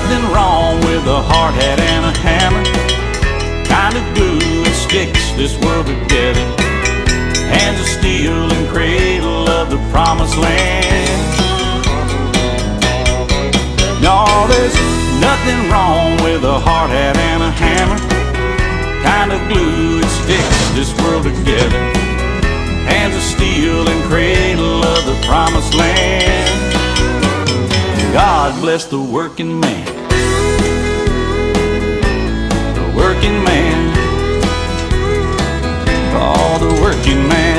nothing wrong with a hard hat and a hammer. Kind of glue that sticks this world together. Hands of steel and cradle of the promised land. No, there's nothing wrong with a hard hat and a hammer. Kind of glue that sticks this world together. Hands of steel and cradle of the promised land. God bless the working man. The working man. Oh, the working man.